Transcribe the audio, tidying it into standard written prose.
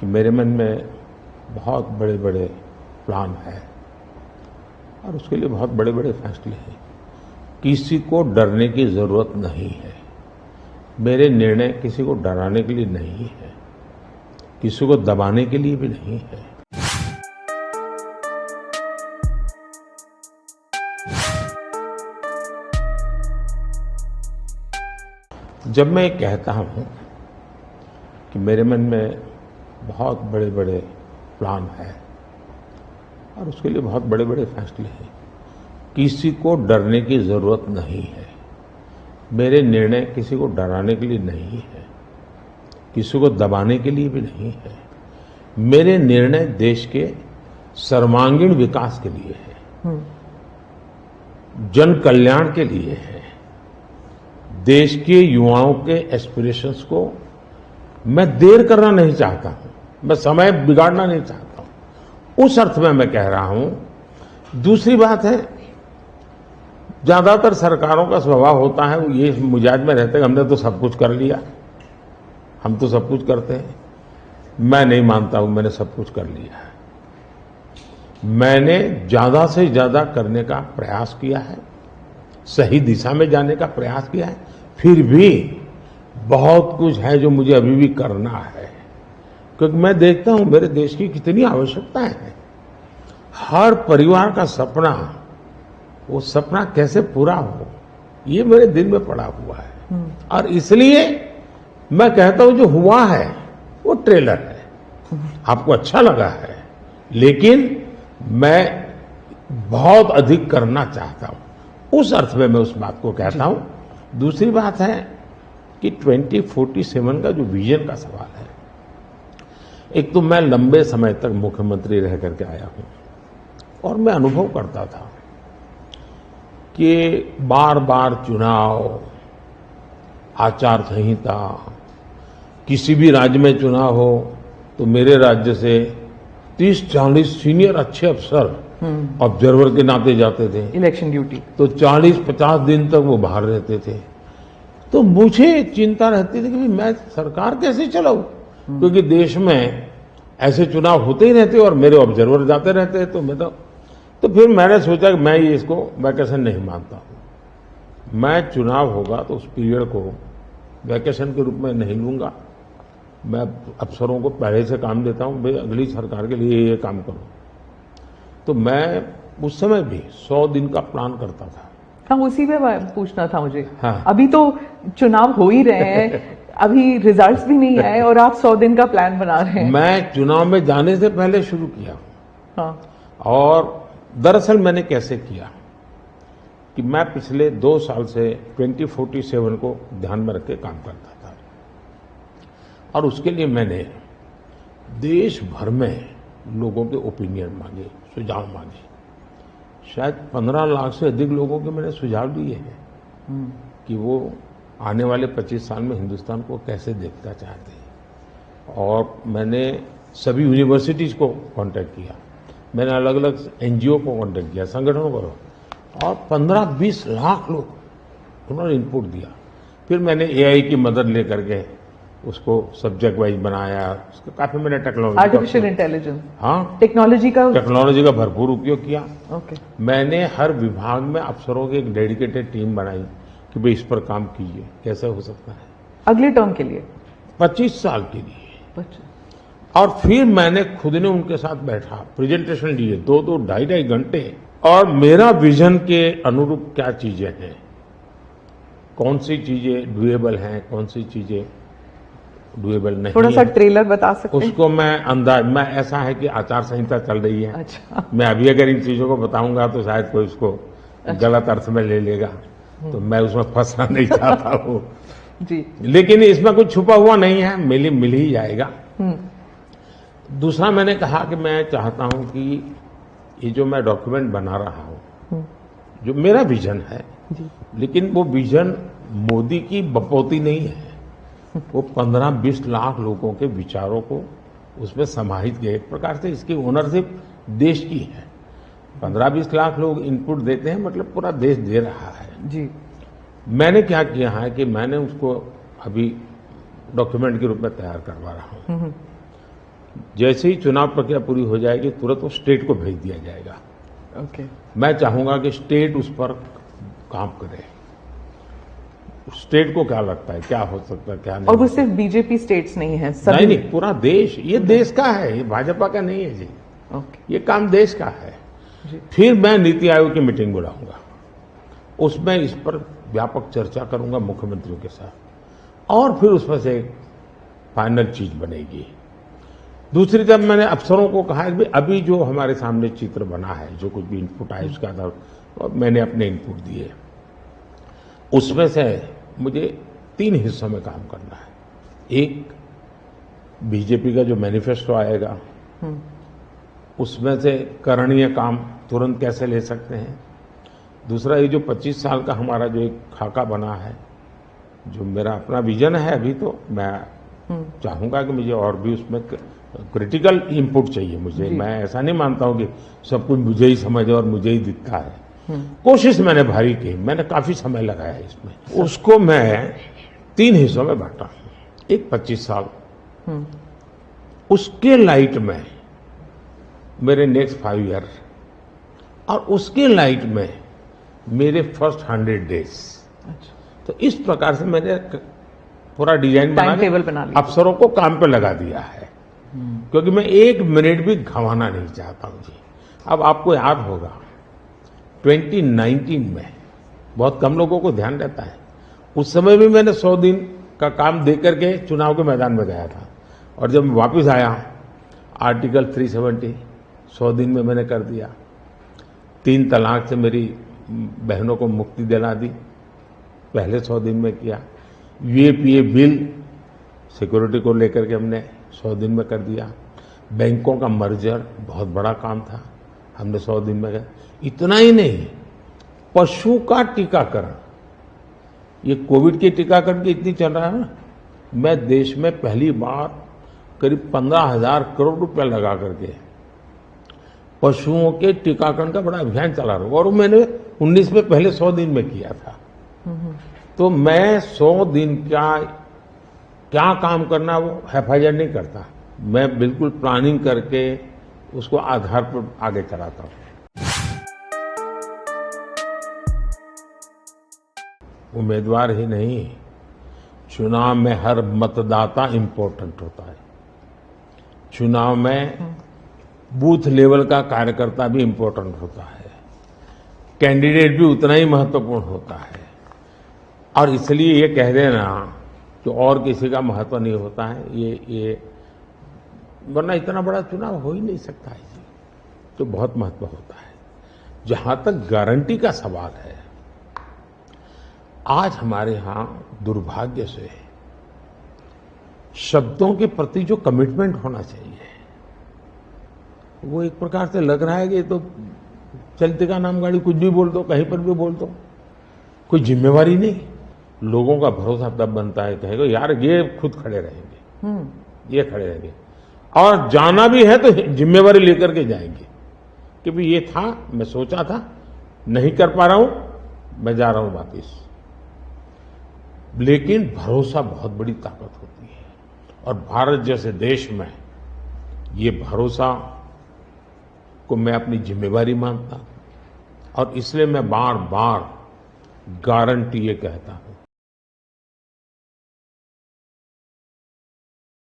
कि मेरे मन में बहुत बड़े बड़े प्लान है और उसके लिए बहुत बड़े बड़े फैसले हैं। किसी को डरने की जरूरत नहीं है। मेरे निर्णय किसी को डराने के लिए नहीं है, किसी को दबाने के लिए भी नहीं है। जब मैं कहता हूं कि मेरे मन में बहुत बड़े बड़े प्लान है और उसके लिए बहुत बड़े बड़े फैसले हैं, किसी को डरने की जरूरत नहीं है। मेरे निर्णय किसी को डराने के लिए नहीं है, किसी को दबाने के लिए भी नहीं है। मेरे निर्णय देश के सर्वांगीण विकास के लिए है, जन कल्याण के लिए है। देश के युवाओं के एस्पिरेशंस को मैं देर करना नहीं चाहता हूं, मैं समय बिगाड़ना नहीं चाहता हूं, उस अर्थ में मैं कह रहा हूं। दूसरी बात है, ज्यादातर सरकारों का स्वभाव होता है वो ये मिजाज में रहते हैं, हमने तो सब कुछ कर लिया, हम तो सब कुछ करते हैं। मैं नहीं मानता हूं मैंने सब कुछ कर लिया है। मैंने ज्यादा से ज्यादा करने का प्रयास किया है, सही दिशा में जाने का प्रयास किया है। फिर भी बहुत कुछ है जो मुझे अभी भी करना है, क्योंकि मैं देखता हूं मेरे देश की कितनी आवश्यकताएं हैं। हर परिवार का सपना, वो सपना कैसे पूरा हो, ये मेरे दिल में पड़ा हुआ है। और इसलिए मैं कहता हूं जो हुआ है वो ट्रेलर है, आपको अच्छा लगा है, लेकिन मैं बहुत अधिक करना चाहता हूं। उस अर्थ में मैं उस बात को कहता हूं। दूसरी बात है कि 2047 का जो विजन का सवाल है, एक तो मैं लंबे समय तक मुख्यमंत्री रह करके आया हूं और मैं अनुभव करता था कि बार बार चुनाव, आचार संहिता, किसी भी राज्य में चुनाव हो तो मेरे राज्य से 30-40 सीनियर अच्छे अफसर ऑब्जर्वर के नाते जाते थे इलेक्शन ड्यूटी, तो 40-50 दिन तक वो बाहर रहते थे। तो मुझे चिंता रहती थी कि मैं सरकार कैसे चलाऊं, क्योंकि देश में ऐसे चुनाव होते ही रहते और मेरे ऑब्जर्वर जाते रहते। तो फिर मैंने सोचा कि मैं ये इसको वैकेशन नहीं मानता हूं। मैं चुनाव होगा तो उस पीरियड को वैकेशन के रूप में नहीं लूंगा। मैं अफसरों को पहले से काम देता हूं, भाई अगली सरकार के लिए ये काम करो। तो मैं उस समय भी 100 दिन का प्लान करता था। हाँ, उसी पे पूछना था मुझे। हाँ। अभी तो चुनाव हो ही रहे हैं, अभी रिजल्ट्स भी नहीं आए और आप 100 दिन का प्लान बना रहे हैं। मैं चुनाव में जाने से पहले शुरू किया। हाँ। और दरअसल मैंने कैसे किया कि मैं पिछले 2 साल से 2047 को ध्यान में रख के काम करता था और उसके लिए मैंने देश भर में लोगों के ओपिनियन मांगे, सुझाव मांगे। शायद 15 लाख से अधिक लोगों के मैंने सुझाव दिए हैं कि वो आने वाले 25 साल में हिंदुस्तान को कैसे देखना चाहते हैं। और मैंने सभी यूनिवर्सिटीज को कांटेक्ट किया, मैंने अलग अलग एनजीओ को कांटेक्ट किया, संगठनों को, और 15-20 लाख लोग उन्होंने इनपुट दिया। फिर मैंने एआई की मदद लेकर के उसको सब्जेक्ट वाइज बनाया। उसको काफी मैंने टेक्नोलॉजी, आर्टिफिशियल इंटेलिजेंस, हाँ, टेक्नोलॉजी का भरपूर उपयोग किया। ओके। मैंने हर विभाग में अफसरों की एक डेडिकेटेड टीम बनाई कि भाई इस पर काम कीजिए, कैसे हो सकता है अगले टर्म के लिए, 25 साल के लिए। 25। और फिर मैंने खुद ने उनके साथ बैठा, प्रेजेंटेशन दिए 2-2, 2.5 घंटे, और मेरा विजन के अनुरूप क्या चीजें हैं, कौन सी चीजें डुएबल हैं, कौन सी चीजें डुएबल नहीं। थोड़ा सा ट्रेलर बता सकते हैं? उसको मैं ऐसा है कि आचार संहिता चल रही है। अच्छा। मैं अभी अगर इन चीजों को बताऊंगा तो शायद कोई उसको गलत अर्थ में ले लेगा, तो मैं उसमें फंसना नहीं चाहता हूँ जी। लेकिन इसमें कुछ छुपा हुआ नहीं है, मिल ही जाएगा। दूसरा मैंने कहा कि मैं चाहता हूं कि ये जो मैं डॉक्यूमेंट बना रहा हूं, जो मेरा विजन है, लेकिन वो विजन मोदी की बपौती नहीं है, वो 15-20 लाख लोगों के विचारों को उसमें समाहित किया। एक प्रकार से इसकी ओनरशिप देश की है। 15-20 लाख लोग इनपुट देते हैं, मतलब पूरा देश दे रहा है जी। मैंने क्या किया है कि मैंने उसको अभी डॉक्यूमेंट के रूप में तैयार करवा रहा हूं। जैसे ही चुनाव प्रक्रिया पूरी हो जाएगी तुरंत वो स्टेट को भेज दिया जाएगा। ओके। मैं चाहूंगा कि स्टेट उस पर काम करे। स्टेट को क्या लगता है, क्या हो सकता है, क्या नहीं और वो हो सिर्फ बीजेपी स्टेट्स नहीं है, सकता। सभी। नहीं, पूरा देश, ये देश का है, ये भाजपा का नहीं है जी। ओके ये काम देश का है। जी। फिर मैं नीति आयोग की मीटिंग बुलाऊंगा, उसमें इस पर व्यापक चर्चा करूंगा मुख्यमंत्रियों के साथ, और फिर उसमें से एक फाइनल चीज बनेगी। दूसरी तरफ मैंने अफसरों को कहा कि अभी जो हमारे सामने चित्र बना है, जो कुछ भी इनपुट आए उसके आधार पर मैंने अपने इनपुट दिए, उसमें से मुझे 3 हिस्सों में काम करना है। एक, बीजेपी का जो मैनिफेस्टो आएगा उसमें से करणीय काम तुरंत कैसे ले सकते हैं। दूसरा, ये जो 25 साल का हमारा जो एक खाका बना है, जो मेरा अपना विजन है, अभी तो मैं चाहूंगा कि मुझे और भी उसमें क्रिटिकल इनपुट चाहिए मुझे। मैं ऐसा नहीं मानता हूं कि सब कुछ मुझे ही समझ और मुझे ही दिखता है। कोशिश मैंने भारी की, मैंने काफी समय लगाया इसमें। उसको मैं 3 हिस्सों में बांटा। एक 25 साल, उसके लाइट में मेरे नेक्स्ट 5 ईयर, और उसके लाइट में मेरे फर्स्ट 100 डेज। तो इस प्रकार से मैंने पूरा डिजाइन टाइम टेबल बना लिया, अफसरों को काम पे लगा दिया है, क्योंकि मैं 1 मिनट भी गंवाना नहीं चाहता हूं जी। अब आपको याद होगा 2019 में बहुत कम लोगों को ध्यान रहता है, उस समय भी मैंने 100 दिन का काम दे करके चुनाव के मैदान में गया था, और जब मैं वापस आया आर्टिकल 370 100 दिन में मैंने कर दिया। 3 तलाक से मेरी बहनों को मुक्ति दिला दी, पहले 100 दिन में किया। यूएपीए बिल सिक्योरिटी को लेकर के हमने 100 दिन में कर दिया। बैंकों का मर्जर बहुत बड़ा काम था, हमने 100 दिन में कर। इतना ही नहीं, पशु का टीकाकरण, ये कोविड के टीकाकरण की इतनी चल रहा है ना, मैं देश में पहली बार करीब 15,000 करोड़ रुपया लगा करके पशुओं के टीकाकरण का बड़ा अभियान चला रहा हूं, और मैंने 19 में पहले 100 दिन में किया था। तो मैं 100 दिन क्या काम करना वो हैफाजत नहीं करता, मैं बिल्कुल प्लानिंग करके उसको आधार पर आगे चलाता हूं। उम्मीदवार ही नहीं, चुनाव में हर मतदाता इंपॉर्टेंट होता है। चुनाव में बूथ लेवल का कार्यकर्ता भी इंपॉर्टेंट होता है, कैंडिडेट भी उतना ही महत्वपूर्ण होता है। और इसलिए ये कह देना कि और किसी का महत्व नहीं होता है, ये वरना इतना बड़ा चुनाव हो ही नहीं सकता है जी, तो बहुत महत्व होता है। जहां तक गारंटी का सवाल है, आज हमारे यहां दुर्भाग्य से शब्दों के प्रति जो कमिटमेंट होना चाहिए, वो एक प्रकार से लग रहा है कि तो चलते का नाम गाड़ी, कुछ भी बोल दो, कहीं पर भी बोल दो, कोई जिम्मेवारी नहीं। लोगों का भरोसा तब बनता है, कहेगा यार ये खुद खड़े रहेंगे, ये खड़े रहेंगे, और जाना भी है तो जिम्मेवारी लेकर के जाएंगे कि भाई ये था, मैं सोचा था, नहीं कर पा रहा हूं, मैं जा रहा हूं वापिस। लेकिन भरोसा बहुत बड़ी ताकत होती है, और भारत जैसे देश में ये भरोसा को मैं अपनी जिम्मेवारी मानता हूं, और इसलिए मैं बार बार गारंटी ये कहता हूं